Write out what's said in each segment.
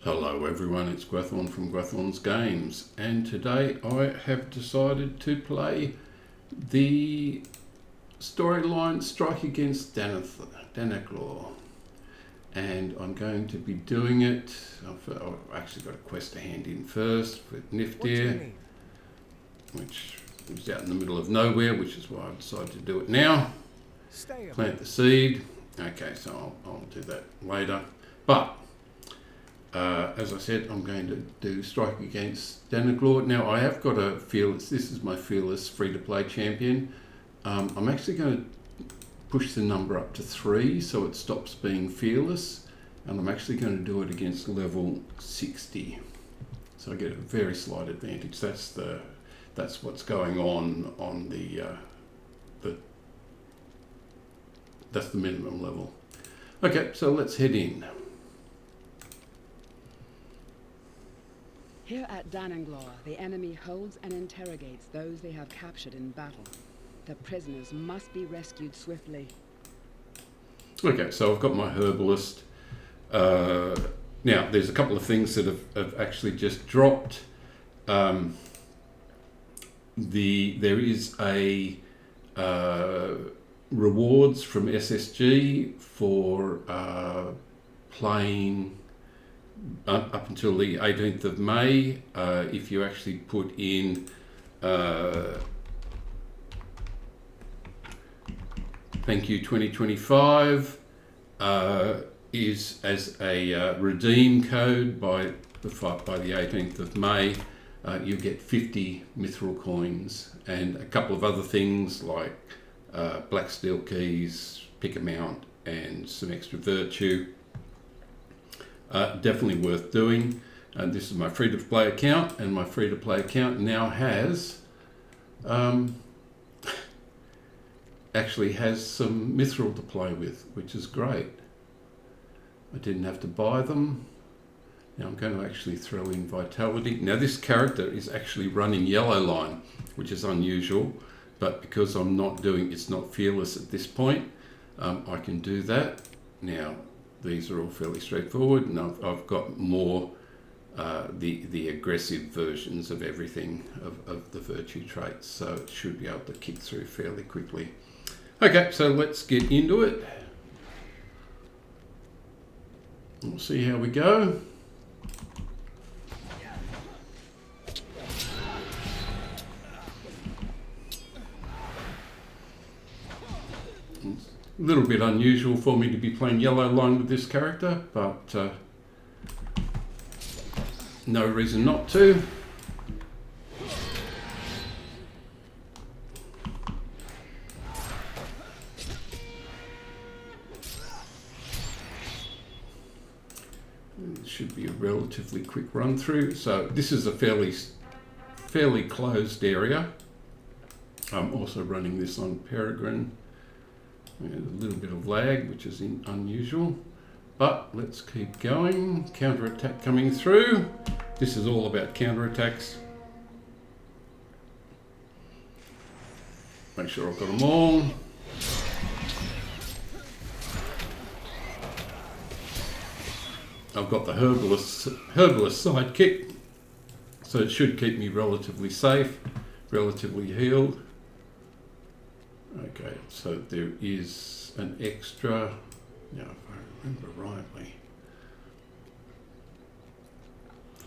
Hello everyone, it's Gwethorn from Gwethorn's Games, and today I have decided to play the storyline Strike Against Dannenglor, and I'm going to be doing it. I've actually got a quest to hand in first with Niftir, which is out in the middle of nowhere, which is why I've decided to do it now. Plant the seed. Okay, so I'll do that later, but as I said, I'm going to do Strike Against Dannenglor. Now, I have got a Fearless. This is my Fearless free-to-play champion. I'm actually going to push the number up to 3 so it stops being Fearless. And I'm actually going to do it against level 60. So I get a very slight advantage. That's what's going on that's the minimum level. Okay, so let's head in. Here at Dannenglor, the enemy holds and interrogates those they have captured in battle. The prisoners must be rescued swiftly. Okay, so I've got my Herbalist. Now, there's a couple of things that have actually just dropped. There is a rewards from SSG for playing up until the 18th of May, if you actually put in thank you 2025 is as a redeem code by the 18th of May. You get 50 mithril coins and a couple of other things like black steel keys, pick a mount, and some extra virtue. Definitely worth doing. This is my free-to-play account, and my free-to-play account now actually has some mithril to play with, which is great. I didn't have to buy them. Now I'm going to actually throw in Vitality. Now this character is actually running Yellowline, which is unusual, but because I'm not doing, it's not Fearless at this point, I can do that. Now, these are all fairly straightforward, and I've got more the aggressive versions of everything of the virtue traits, so it should be able to kick through fairly quickly. Okay, so let's get into it. We'll see how we go. A little bit unusual for me to be playing Yellowline with this character, but no reason not to. It should be a relatively quick run through. So this is a fairly closed area. I'm also running this on Peregrine. A little bit of lag, which is unusual, but let's keep going. Counter-attack coming through. This is all about counter-attacks. Make sure I've got them all. I've got the Herbalist sidekick, so it should keep me relatively safe, relatively healed. Okay, so there is an extra, now if I remember rightly,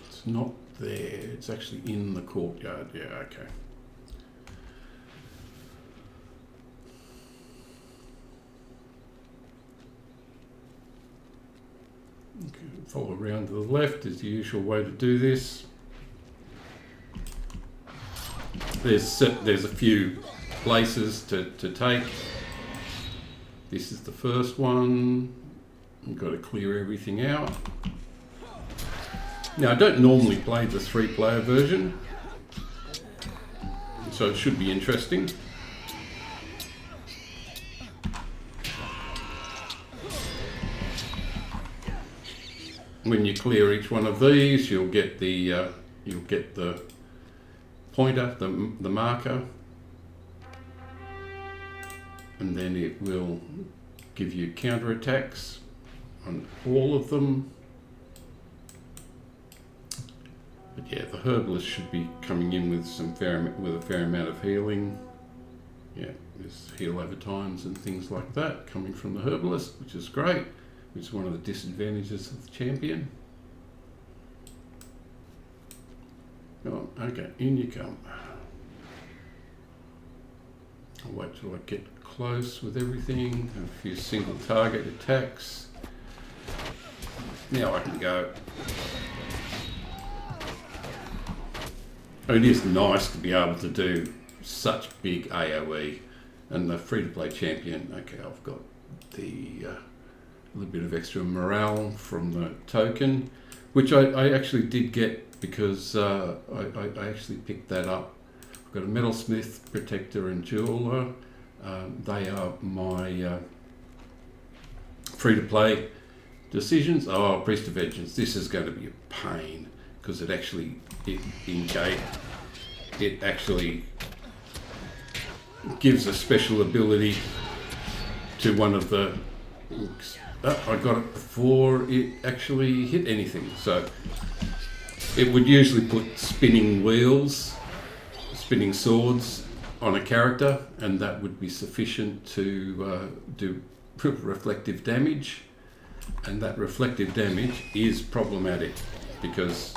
it's not there, it's actually in the courtyard. Yeah, okay. Okay, follow around to the left is the usual way to do this. There's a few places to take. This is the first one. I've got to clear everything out. Now I don't normally play the 3-player version, so it should be interesting. When you clear each one of these, you'll get the pointer, the marker. And then it will give you counter attacks on all of them. But yeah, the Herbalist should be coming in with a fair amount of healing. Yeah, there's heal over times and things like that coming from the Herbalist, which is great. Which is one of the disadvantages of the champion. Oh, okay, in you come. I'll wait till I get close with everything. Have a few single target attacks. Now I can go. It is nice to be able to do such big AoE, and the free-to-play champion. Okay, I've got the a little bit of extra morale from the token, which I actually did get because I actually picked that up. I've got a metalsmith, protector, and jeweler. They are my free-to-play decisions. Oh, priest of vengeance. This is going to be a pain because it actually gives a special ability to one of the. I got it before it actually hit anything. So it would usually put spinning wheels, spinning swords on a character, and that would be sufficient to do reflective damage. And that reflective damage is problematic because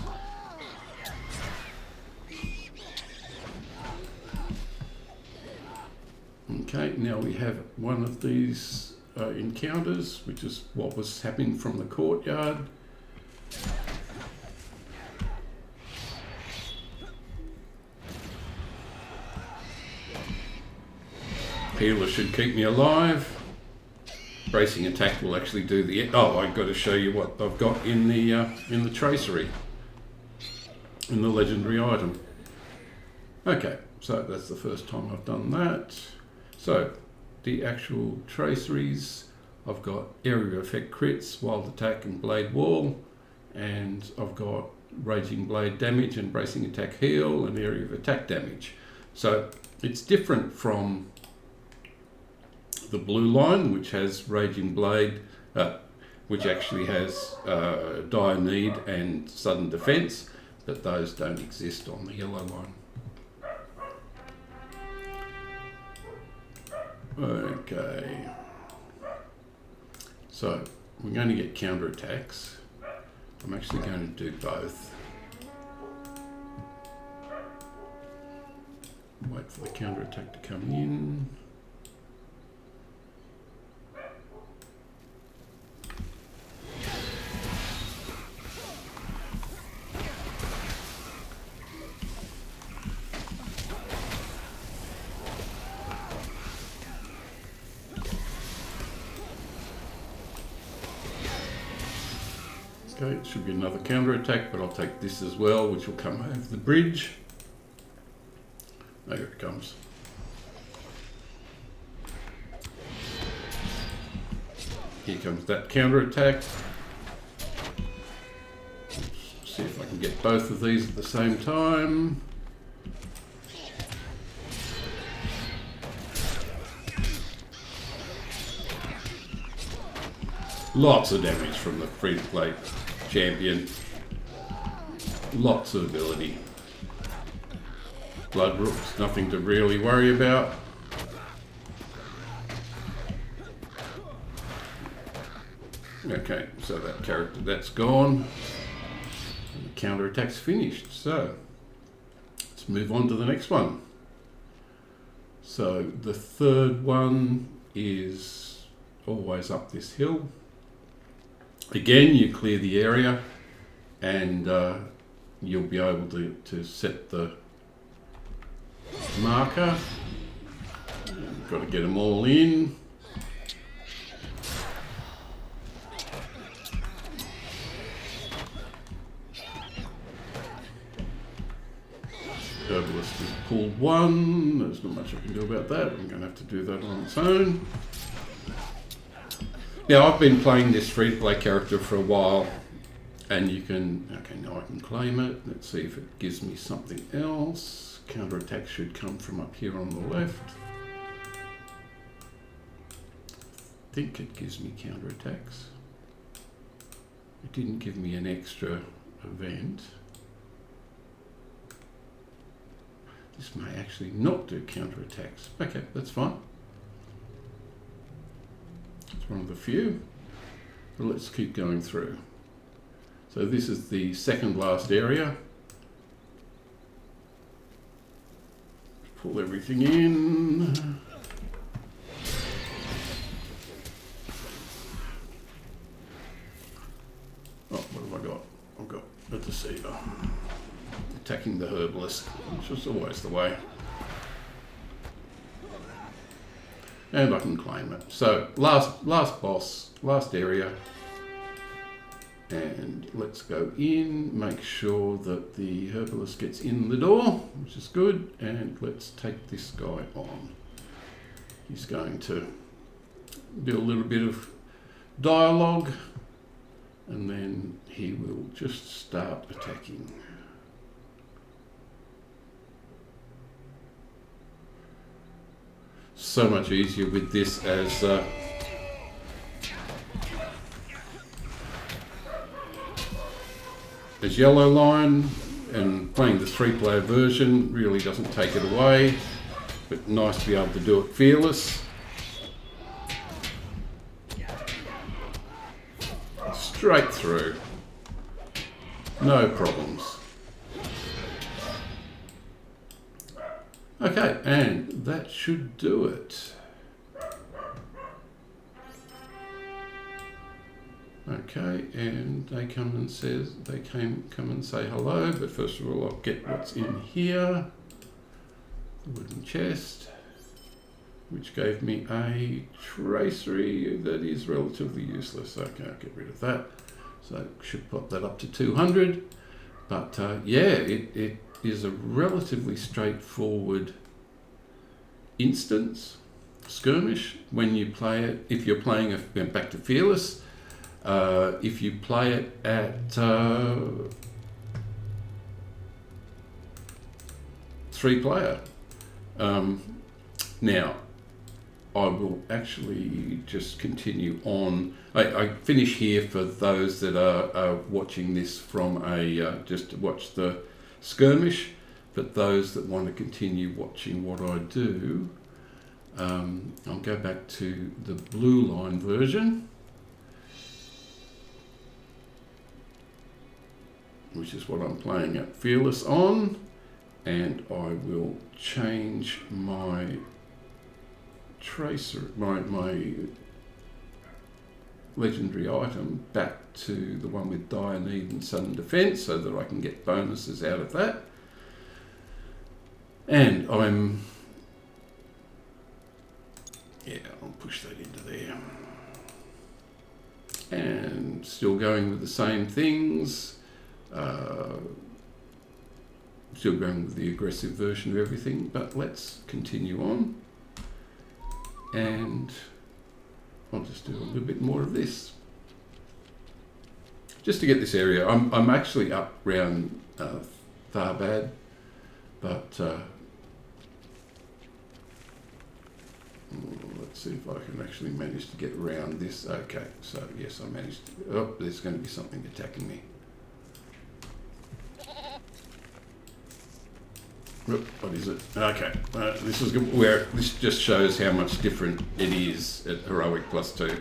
okay, now we have one of these encounters, which is what was happening from the courtyard. Healer should keep me alive. Bracing attack will actually do the. Oh, I've got to show you what I've got in the tracery, in the legendary item. Okay, so that's the first time I've done that. So the actual traceries, I've got area effect crits, wild attack, and blade wall, and I've got raging blade damage and bracing attack heal and area of attack damage. So it's different from the blue line, which has raging blade, which actually has dire need and sudden defense, but those don't exist on the yellow line. Okay, so we're going to get counter attacks. I'm actually going to do both. Wait for the counter attack to come in. Okay, it should be another counter attack, but I'll take this as well, which will come over the bridge. There it comes. Here comes that counter attack. See if I can get both of these at the same time. Lots of damage from the free-to-play champion. Lots of ability. Blood rooks, nothing to really worry about. Okay, so that character, that's gone. And the counter attack's finished. So let's move on to the next one. So the third one is always up this hill. Again, you clear the area and you'll be able to set the marker. You've got to get them all in. Herbalist has pulled one. There's not much I can do about that. I'm going to have to do that on its own. Now, I've been playing this free-to-play character for a while, and you can, okay, now I can claim it. Let's see if it gives me something else. Counter-attack should come from up here on the left. I think it gives me counter-attacks. It didn't give me an extra event. This may actually not do counter-attacks. Okay, that's fine. It's one of the few. But let's keep going through. So this is the second last area. Pull everything in. Oh, what have I got? I've got a deceiver. Attacking the herbalist, which is always the way. And I can claim it. So last boss, last area. And let's go in, make sure that the herbalist gets in the door, which is good. And let's take this guy on. He's going to do a little bit of dialogue, and then he will just start attacking. So much easier with this as Yellowline, and playing the 3-player version really doesn't take it away, but nice to be able to do it fearless. Straight through. No problems. Okay, and that should do it. Okay, and they come and come and say hello, but first of all I'll get what's in here. The wooden chest, which gave me a tracery that is relatively useless. Okay, I'll get rid of that. So should pop that up to 200. But yeah, it is a relatively straightforward instance skirmish when you play it. If you're playing back to Fearless, if you play it at 3-player. Now, I will actually just continue on. I finish here for those that are watching this from just to watch the skirmish, but those that want to continue watching what I do, I'll go back to the blue line version, which is what I'm playing at Fearless on, and I will change my tracer, my legendary item back to the one with Dire Need and Sudden Defense so that I can get bonuses out of that. And I'll push that into there. And still going with the same things. Still going with the aggressive version of everything, but let's continue on. And I'll just do a little bit more of this. Just to get this area, I'm actually up around Tharbad, but let's see if I can actually manage to get around this. Okay, so yes, I managed. Oh, there's going to be something attacking me. What is it? Okay, this is where this just shows how much different it is at Heroic +2.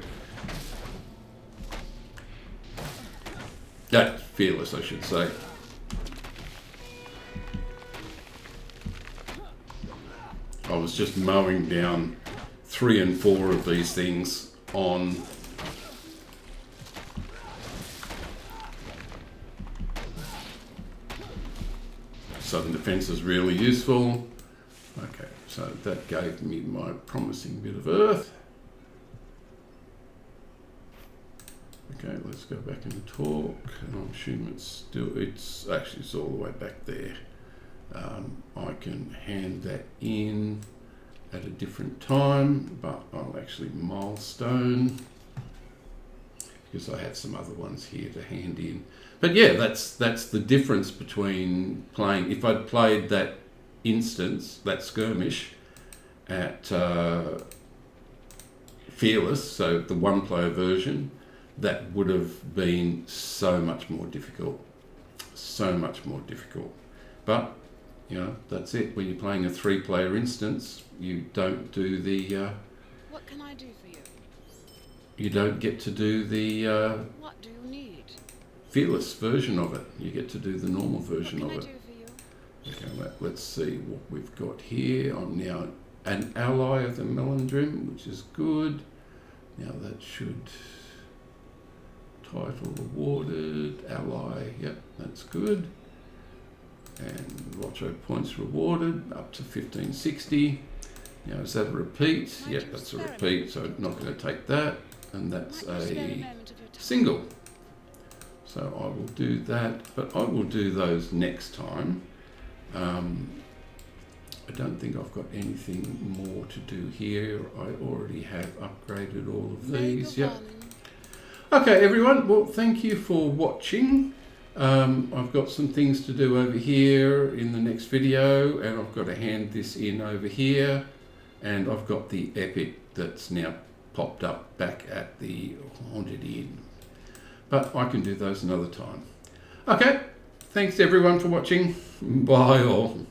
That's Fearless, I should say. I was just mowing down 3 and 4 of these things on Sudden Defense is really useful. Okay, so that gave me my promising bit of earth. Okay, let's go back and talk. And I'm assuming it's all the way back there. I can hand that in at a different time, but I'll actually milestone because I had some other ones here to hand in. But yeah, that's the difference between playing. If I'd played that instance, that skirmish, at Fearless, so the 1-player version, that would have been so much more difficult. So much more difficult. But You know, that's it. When you're playing a 3-player instance, you don't do the... What can I do for you? you don't get to do the What do you need? fearless version of it. You get to do the normal version of What it. can I do for you? Okay, let's see what we've got here. I'm now an ally of the Melendrim, which is good. Now that should... title rewarded, ally, yep, that's good. And Rocho points rewarded, up to 1560. Now is that a repeat? Yep, that's a repeat, so I'm not going to take that. And that's a single. So I will do that, but I will do those next time. I don't think I've got anything more to do here. I already have upgraded all of these. Yep. Okay, everyone. Well, thank you for watching. I've got some things to do over here in the next video, and I've got to hand this in over here. And I've got the epic that's now popped up back at the Haunted Inn. But I can do those another time. Okay, thanks everyone for watching. Bye all.